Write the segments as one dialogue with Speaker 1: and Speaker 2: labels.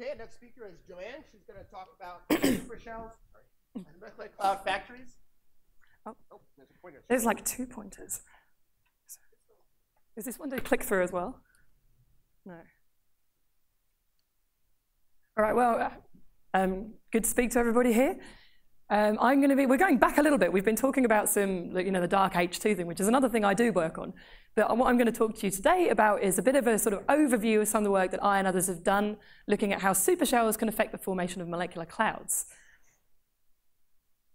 Speaker 1: Okay, next speaker is Joanne. She's going to talk about supershells and molecular cloud factories.
Speaker 2: Oh,
Speaker 1: there's a pointer.
Speaker 2: There's like 2 pointers. Is this one to click through as well? No. All right, well, good to speak to everybody here. We're going back a little bit. We've been talking about some, the dark H2 thing, which is another thing I do work on. But what I'm going to talk to you today about is a bit of a sort of overview of some of the work that I and others have done, looking at how supershells can affect the formation of molecular clouds.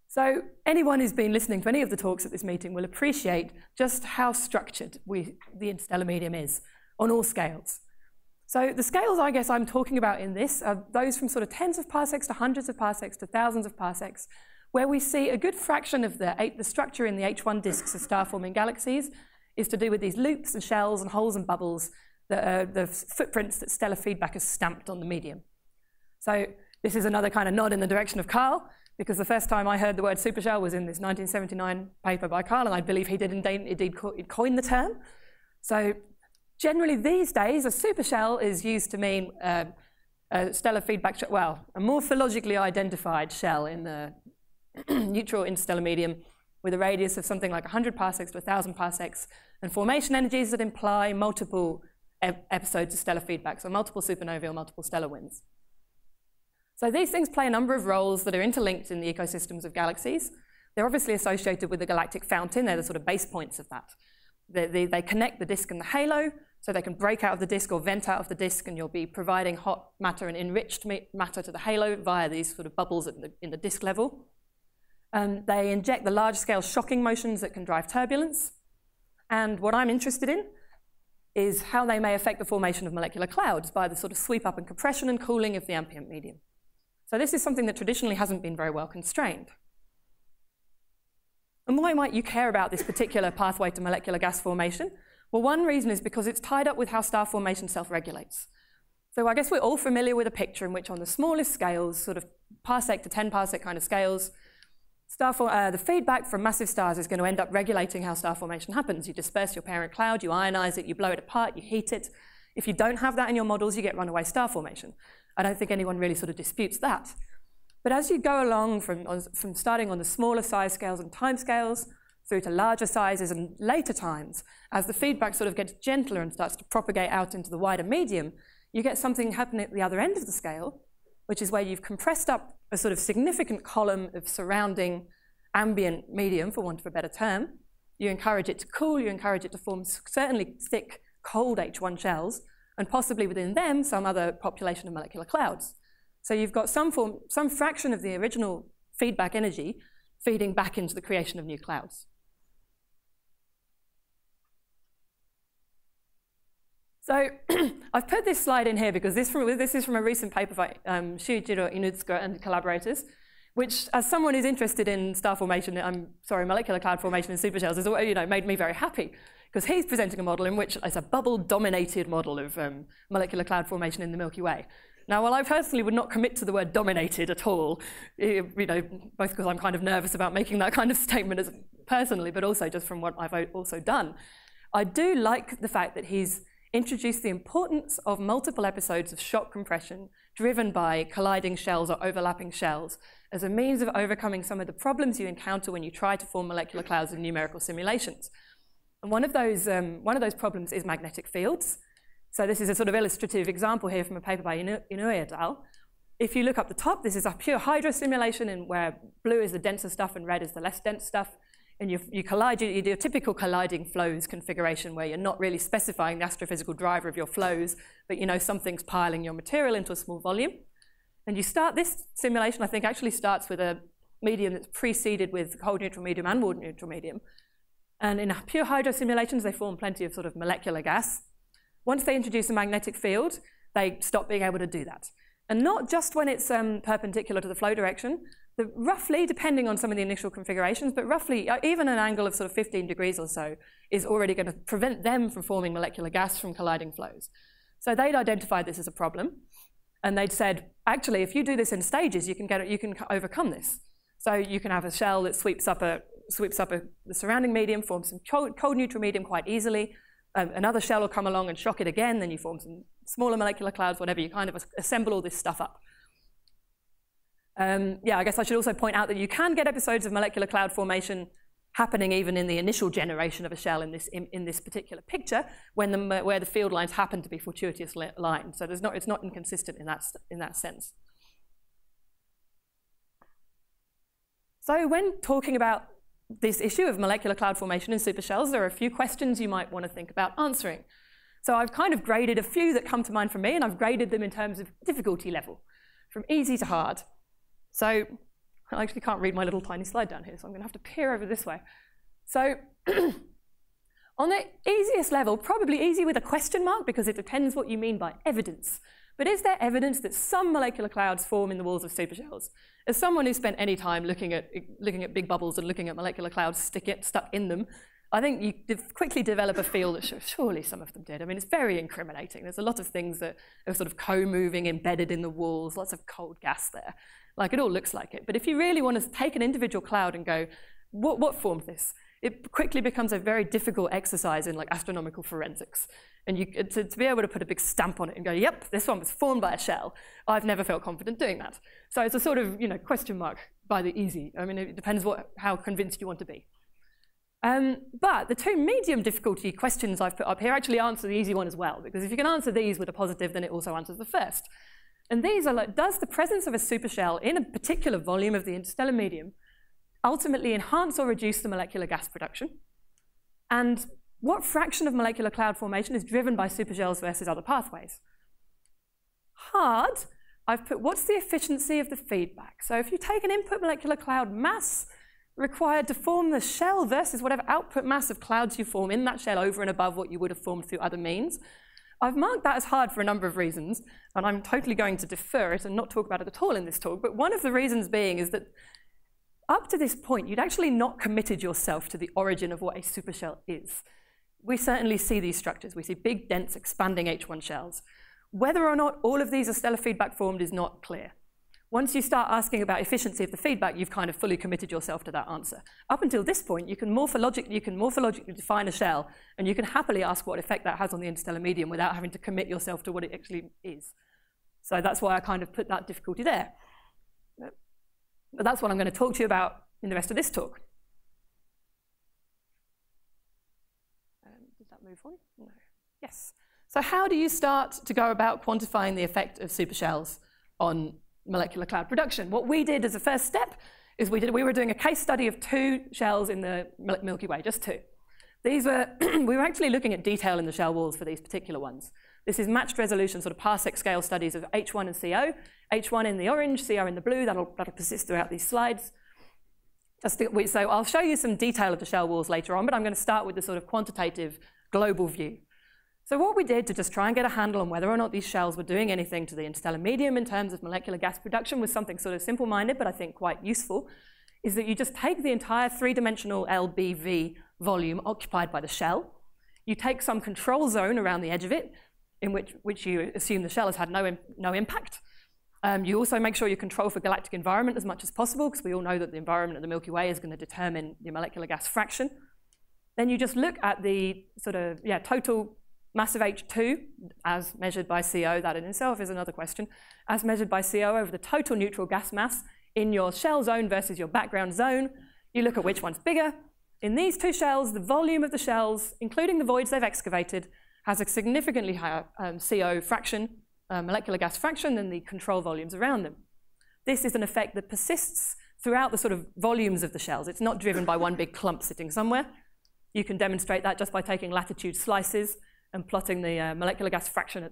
Speaker 2: So anyone who's been listening to any of the talks at this meeting will appreciate just how structured the interstellar medium is on all scales. So the scales I guess I'm talking about in this are those from sort of tens of parsecs to hundreds of parsecs to thousands of parsecs, where we see a good fraction of the structure in the H1 disks of star-forming galaxies is to do with these loops and shells and holes and bubbles that are the footprints that stellar feedback has stamped on the medium. So this is another kind of nod in the direction of Carl, because the first time I heard the word supershell was in this 1979 paper by Carl, and I believe he did indeed coin the term. So generally these days, a supershell is used to mean a stellar feedback, a morphologically identified shell in the neutral interstellar medium with a radius of something like 100 parsecs to 1,000 parsecs, and formation energies that imply multiple episodes of stellar feedback, so multiple supernovae or multiple stellar winds. So these things play a number of roles that are interlinked in the ecosystems of galaxies. They're obviously associated with the galactic fountain. They're the sort of base points of that. They connect the disk and the halo, so they can break out of the disk or vent out of the disk, and you'll be providing hot matter and enriched matter to the halo via these sort of bubbles in the disk level. They inject the large-scale shocking motions that can drive turbulence. And what I'm interested in is how they may affect the formation of molecular clouds by the sort of sweep up and compression and cooling of the ambient medium. So this is something that traditionally hasn't been very well constrained. And why might you care about this particular pathway to molecular gas formation? Well, one reason is because it's tied up with how star formation self-regulates. So I guess we're all familiar with a picture in which on the smallest scales, sort of parsec to 10 parsec kind of scales, the feedback from massive stars is going to end up regulating how star formation happens. You disperse your parent cloud, you ionize it, you blow it apart, you heat it. If you don't have that in your models, you get runaway star formation. I don't think anyone really sort of disputes that. But as you go along from starting on the smaller size scales and time scales through to larger sizes and later times, as the feedback sort of gets gentler and starts to propagate out into the wider medium, you get something happening at the other end of the scale, which is where you've compressed up a sort of significant column of surrounding ambient medium, for want of a better term. You encourage it to cool, you encourage it to form certainly thick, cold H1 shells, and possibly within them some other population of molecular clouds. So you've got some fraction of the original feedback energy feeding back into the creation of new clouds. So I've put this slide in here because this is from a recent paper by Shuichiro Inutsuka and collaborators, which, as someone who's interested in molecular cloud formation and supershells, has made me very happy, because he's presenting a model in which it's a bubble-dominated model of molecular cloud formation in the Milky Way. Now, while I personally would not commit to the word dominated at all, both because I'm kind of nervous about making that kind of statement personally, but also just from what I've also done, I do like the fact that he's introduced the importance of multiple episodes of shock compression driven by colliding shells or overlapping shells as a means of overcoming some of the problems you encounter when you try to form molecular clouds in numerical simulations. And one of those problems is magnetic fields. So this is a sort of illustrative example here from a paper by Inoue et al. If you look up the top, this is a pure hydro simulation in where blue is the denser stuff and red is the less dense stuff. And you do a typical colliding flows configuration where you're not really specifying the astrophysical driver of your flows, but something's piling your material into a small volume. And you start this simulation, I think, actually starts with a medium that's preceded with cold neutral medium and water neutral medium. And in pure hydro simulations, they form plenty of sort of molecular gas. Once they introduce a magnetic field, they stop being able to do that. And not just when it's perpendicular to the flow direction, roughly, depending on some of the initial configurations, but roughly, even an angle of sort of 15 degrees or so is already going to prevent them from forming molecular gas from colliding flows. So they'd identified this as a problem, and they'd said, actually, if you do this in stages, you can overcome this. So you can have a shell that sweeps up the surrounding medium, forms some cold neutral medium quite easily, another shell will come along and shock it again, then you form some smaller molecular clouds, whatever, you kind of assemble all this stuff up. Yeah, I guess I should also point out that you can get episodes of molecular cloud formation happening even in the initial generation of a shell in this particular picture, where the field lines happen to be fortuitously aligned. So it's not inconsistent in that sense. So when talking about this issue of molecular cloud formation in supershells, there are a few questions you might want to think about answering. So I've kind of graded a few that come to mind for me, and I've graded them in terms of difficulty level, from easy to hard. So I actually can't read my little tiny slide down here, so I'm going to have to peer over this way. So on the easiest level, probably easy with a question mark, because it depends what you mean by evidence. But is there evidence that some molecular clouds form in the walls of supershells? As someone who spent any time looking at big bubbles and looking at molecular clouds stuck in them, I think you quickly develop a feel that surely some of them did. I mean, it's very incriminating. There's a lot of things that are sort of co-moving, embedded in the walls, lots of cold gas there. Like, it all looks like it. But if you really want to take an individual cloud and go, what formed this? It quickly becomes a very difficult exercise in like astronomical forensics. And to be able to put a big stamp on it and go, yep, this one was formed by a shell, I've never felt confident doing that. So it's a sort of question mark by the easy. I mean, it depends how convinced you want to be. But the two medium difficulty questions I've put up here actually answer the easy one as well, because if you can answer these with a positive, then it also answers the first. And these are like, does the presence of a supershell in a particular volume of the interstellar medium ultimately enhance or reduce the molecular gas production? And what fraction of molecular cloud formation is driven by supershells versus other pathways? Hard, I've put what's the efficiency of the feedback. So if you take an input molecular cloud mass required to form the shell versus whatever output mass of clouds you form in that shell over and above what you would have formed through other means, I've marked that as hard for a number of reasons, and I'm totally going to defer it and not talk about it at all in this talk, but one of the reasons being is that up to this point, you'd actually not committed yourself to the origin of what a supershell is. We certainly see these structures. We see big, dense, expanding H1 shells. Whether or not all of these are stellar feedback formed is not clear. Once you start asking about efficiency of the feedback, you've kind of fully committed yourself to that answer. Up until this point, you can morphologically define a shell, and you can happily ask what effect that has on the interstellar medium without having to commit yourself to what it actually is. So that's why I kind of put that difficulty there. But that's what I'm going to talk to you about in the rest of this talk. Did that move on? No. Yes. So how do you start to go about quantifying the effect of supershells on molecular cloud production? What we did as a first step is we were doing a case study of 2 shells in the Milky Way, just 2. These were, we were actually looking at detail in the shell walls for these particular ones. This is matched resolution, sort of parsec scale studies of H1 and CO. H1 in the orange, CO in the blue. That'll persist throughout these slides. So I'll show you some detail of the shell walls later on, but I'm going to start with the sort of quantitative global view. So what we did to just try and get a handle on whether or not these shells were doing anything to the interstellar medium in terms of molecular gas production was something sort of simple-minded, but I think quite useful, is that you just take the entire 3-dimensional LBV volume occupied by the shell, you take some control zone around the edge of it, in which you assume the shell has had no impact. You also make sure you control for galactic environment as much as possible, because we all know that the environment of the Milky Way is going to determine the molecular gas fraction. Then you just look at the sort of total mass of H2 as measured by CO. That in itself is another question. As measured by CO over the total neutral gas mass in your shell zone versus your background zone, you look at which one's bigger. In these 2 shells, the volume of the shells, including the voids they've excavated, has a significantly higher CO fraction, molecular gas fraction, than the control volumes around them. This is an effect that persists throughout the sort of volumes of the shells. It's not driven by one big clump sitting somewhere. You can demonstrate that just by taking latitude slices and plotting the molecular gas fraction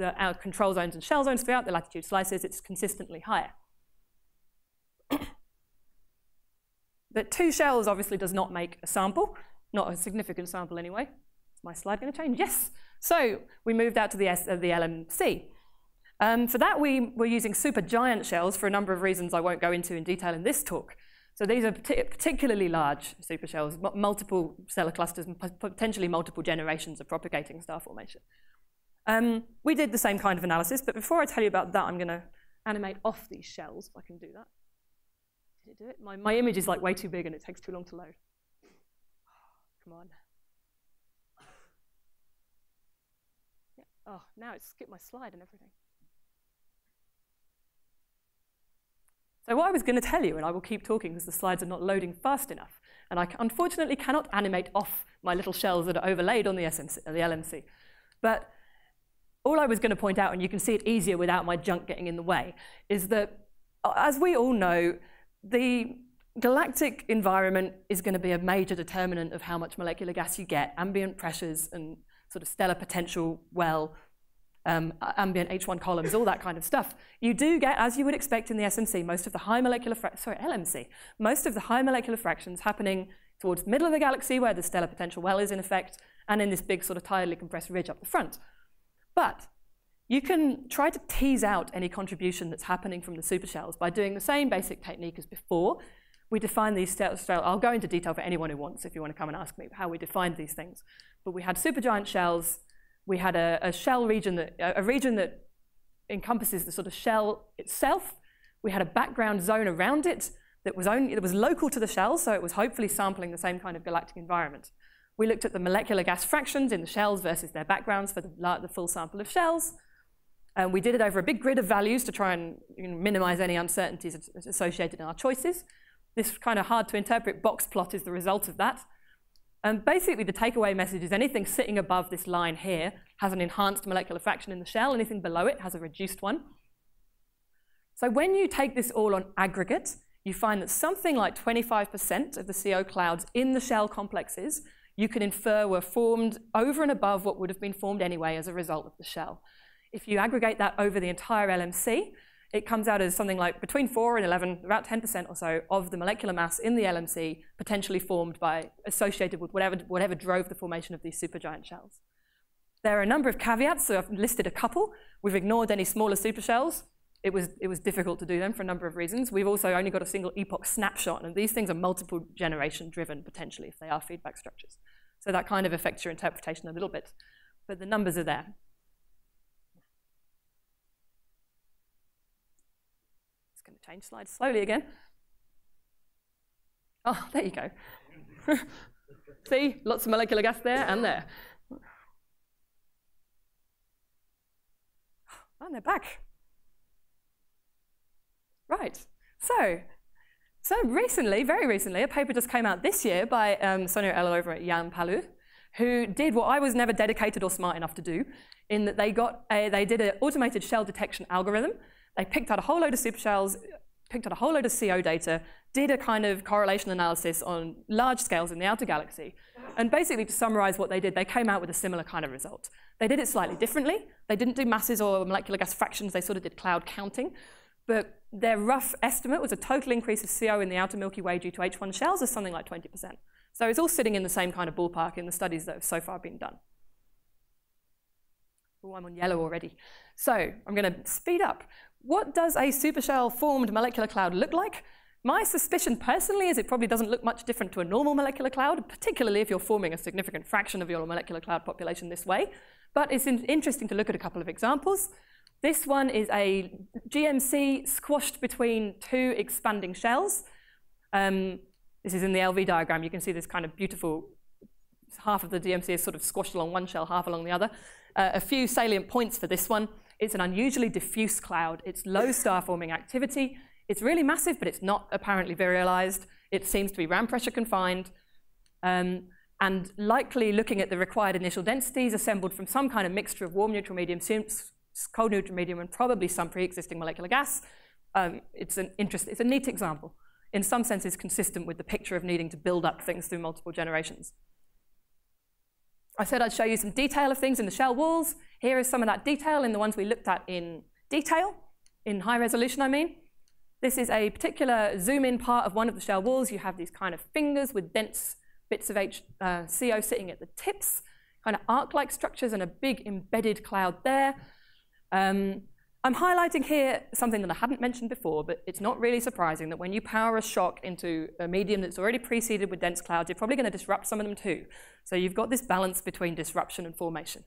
Speaker 2: at our control zones and shell zones throughout the latitude slices. It's consistently higher. But 2 shells obviously does not make a sample, not a significant sample anyway. Is my slide going to change? Yes. So we moved out to the LMC. For that, we were using supergiant shells for a number of reasons I won't go into in detail in this talk. So these are particularly large supershells, multiple stellar clusters, and potentially multiple generations of propagating star formation. We did the same kind of analysis, but before I tell you about that, I'm going to animate off these shells, if I can do that. Did it do it? My image is like way too big and it takes too long to load. Come on. Oh, now it's skipped my slide and everything. So what I was going to tell you, and I will keep talking because the slides are not loading fast enough, and I unfortunately cannot animate off my little shells that are overlaid on the LMC. But all I was going to point out, and you can see it easier without my junk getting in the way, is that, as we all know, the galactic environment is going to be a major determinant of how much molecular gas you get, ambient pressures and sort of stellar potential, ambient H1 columns, all that kind of stuff. You do get, as you would expect in the SMC, most of the high molecular LMC, most of the high molecular fractions happening towards the middle of the galaxy where the stellar potential well is in effect, and in this big sort of tidally compressed ridge up the front. But you can try to tease out any contribution that's happening from the supershells by doing the same basic technique as before. We define these I'll go into detail for anyone who wants, if you want to come and ask me how we defined these things. But we had supergiant shells. We had a shell region, a region that encompasses the sort of shell itself. We had a background zone around it that was local to the shell, so it was hopefully sampling the same kind of galactic environment. We looked at the molecular gas fractions in the shells versus their backgrounds for the full sample of shells. And we did it over a big grid of values to try and minimize any uncertainties associated in our choices. This kind of hard to interpret box plot is the result of that. And basically the takeaway message is anything sitting above this line here has an enhanced molecular fraction in the shell, anything below it has a reduced one. So when you take this all on aggregate, you find that something like 25% of the CO clouds in the shell complexes you can infer were formed over and above what would have been formed anyway as a result of the shell. If you aggregate that over the entire LMC, it comes out as something like between 4 and 11, about 10% or so of the molecular mass in the LMC potentially formed by, associated with whatever drove the formation of these supergiant shells. There are a number of caveats, so I've listed a couple. We've ignored any smaller supershells. It was difficult to do them for a number of reasons. We've also only got a single epoch snapshot, and these things are multiple generation driven potentially if they are feedback structures. So that kind of affects your interpretation a little bit, but the numbers are there. Going to change slides slowly again. Oh, there you go. See, lots of molecular gas there and there. And they're back. Right. So recently, very recently, a paper just came out this year by Sonia Eller over at Jan Palu, who did what I was never dedicated or smart enough to do, in that they did an automated shell detection algorithm. They picked out a whole load of supershells, picked out a whole load of CO data, did a kind of correlation analysis on large scales in the outer galaxy. And basically, to summarize what they did, they came out with a similar kind of result. They did it slightly differently. They didn't do masses or molecular gas fractions. They sort of did cloud counting. But their rough estimate was a total increase of CO in the outer Milky Way due to H1 shells of something like 20%. So it's all sitting in the same kind of ballpark in the studies that have so far been done. Oh, I'm on yellow already. So I'm going to speed up. What does a supershell-formed molecular cloud look like? My suspicion personally is it probably doesn't look much different to a normal molecular cloud, particularly if you're forming a significant fraction of your molecular cloud population this way. But it's interesting to look at a couple of examples. This one is a GMC squashed between two expanding shells. This is in the LV diagram. You can see this kind of beautiful, half of the DMC is sort of squashed along one shell, half along the other. A few salient points for this one. It's an unusually diffuse cloud. It's low star-forming activity. It's really massive, but it's not apparently virialized. It seems to be ram pressure confined. And likely looking at the required initial densities assembled from some kind of mixture of warm neutral medium, cold neutral medium, and probably some pre-existing molecular gas. It's a neat example. In some sense, it's consistent with the picture of needing to build up things through multiple generations. I said I'd show you some detail of things in the shell walls. Here is some of that detail in the ones we looked at in detail, in high resolution, I mean. This is a particular zoom-in part of one of the shell walls. You have these kind of fingers with dense bits of CO sitting at the tips, kind of arc-like structures and a big embedded cloud there. I'm highlighting here something that I hadn't mentioned before, but it's not really surprising that when you power a shock into a medium that's already preceded with dense clouds, you're probably going to disrupt some of them too. So you've got this balance between disruption and formation.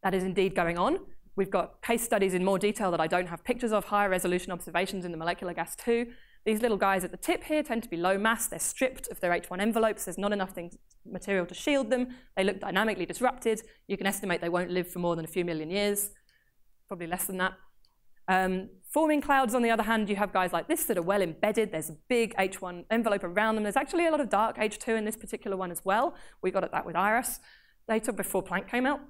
Speaker 2: That is indeed going on. We've got case studies in more detail that I don't have pictures of, higher resolution observations in the molecular gas too. These little guys at the tip here tend to be low mass. They're stripped of their H1 envelopes. There's not enough material to shield them. They look dynamically disrupted. You can estimate they won't live for more than a few million years, probably less than that. Forming clouds, on the other hand, you have guys like this that are well embedded. There's a big H1 envelope around them. There's actually a lot of dark H2 in this particular one as well. We got at that with Iris data before Planck came out.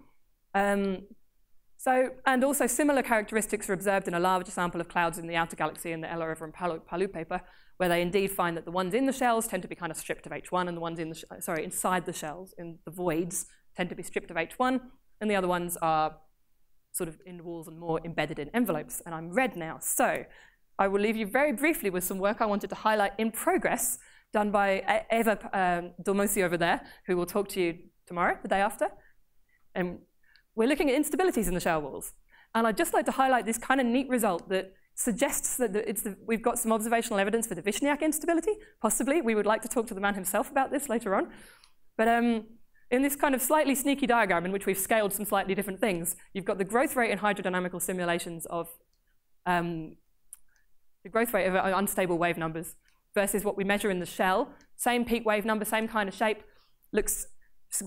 Speaker 2: And also similar characteristics are observed in a larger sample of clouds in the outer galaxy in the Eller and Palu paper, where they indeed find that the ones in the shells tend to be kind of stripped of H1, and the ones in the inside the shells, in the voids, tend to be stripped of H1, and the other ones are sort of in walls and more embedded in envelopes. And I'm red now, so I will leave you very briefly with some work I wanted to highlight in progress, done by Eva Dormosi over there, who will talk to you tomorrow, the day after. And we're looking at instabilities in the shell walls. And I'd just like to highlight this kind of neat result that suggests that we've got some observational evidence for the Vishniac instability, possibly. We would like to talk to the man himself about this later on. But in this kind of slightly sneaky diagram in which we've scaled some slightly different things, you've got the growth rate in hydrodynamical simulations of the growth rate of unstable wave numbers versus what we measure in the shell. Same peak wave number, same kind of shape, looks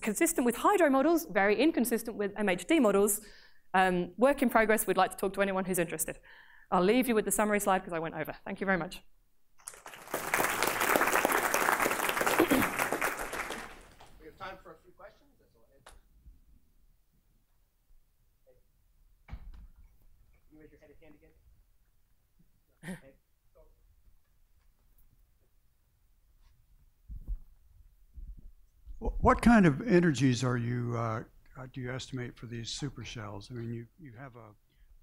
Speaker 2: consistent with hydro models, very inconsistent with MHD models. Work in progress. We'd like to talk to anyone who's interested. I'll leave you with the summary slide because I went over. Thank you very much.
Speaker 1: We have time for a few questions. Can you raise your head and hand again? Okay.
Speaker 3: What kind of energies are you, do you estimate for these supershells? I mean, you have a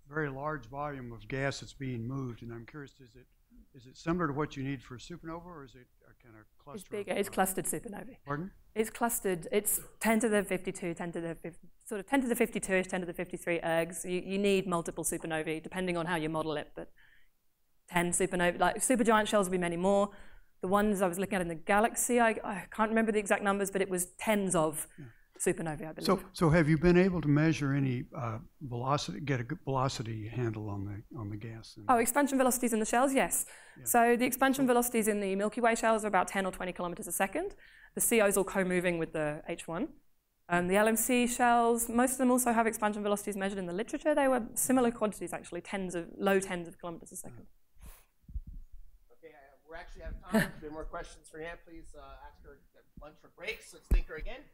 Speaker 3: very large volume of gas that's being moved, and I'm curious, is it similar to what you need for supernova, or is it a kind of cluster?
Speaker 2: It's bigger. It's clustered supernovae.
Speaker 3: Pardon?
Speaker 2: It's clustered. It's 10 to the 52, 10 to the 50, sort of 10 to the 52-ish, 10 to the 53 ergs. You need multiple supernovae, depending on how you model it, but 10 supernovae. Like supergiant shells will be many more. The ones I was looking at in the galaxy, I can't remember the exact numbers, but it was tens of supernovae, I believe.
Speaker 3: So have you been able to measure any velocity, get a good velocity handle on the gas?
Speaker 2: Oh, expansion velocities in the shells, yes.
Speaker 3: Yeah.
Speaker 2: So the expansion velocities in the Milky Way shells are about 10 or 20 kilometers a second. The CO's all co-moving with the H1. The LMC shells, most of them also have expansion velocities measured in the literature. They were similar quantities, actually, low tens of kilometers a second.
Speaker 1: We're actually out of time. If there are more questions for Anne, please ask her at lunch or breaks. Let's thank her again.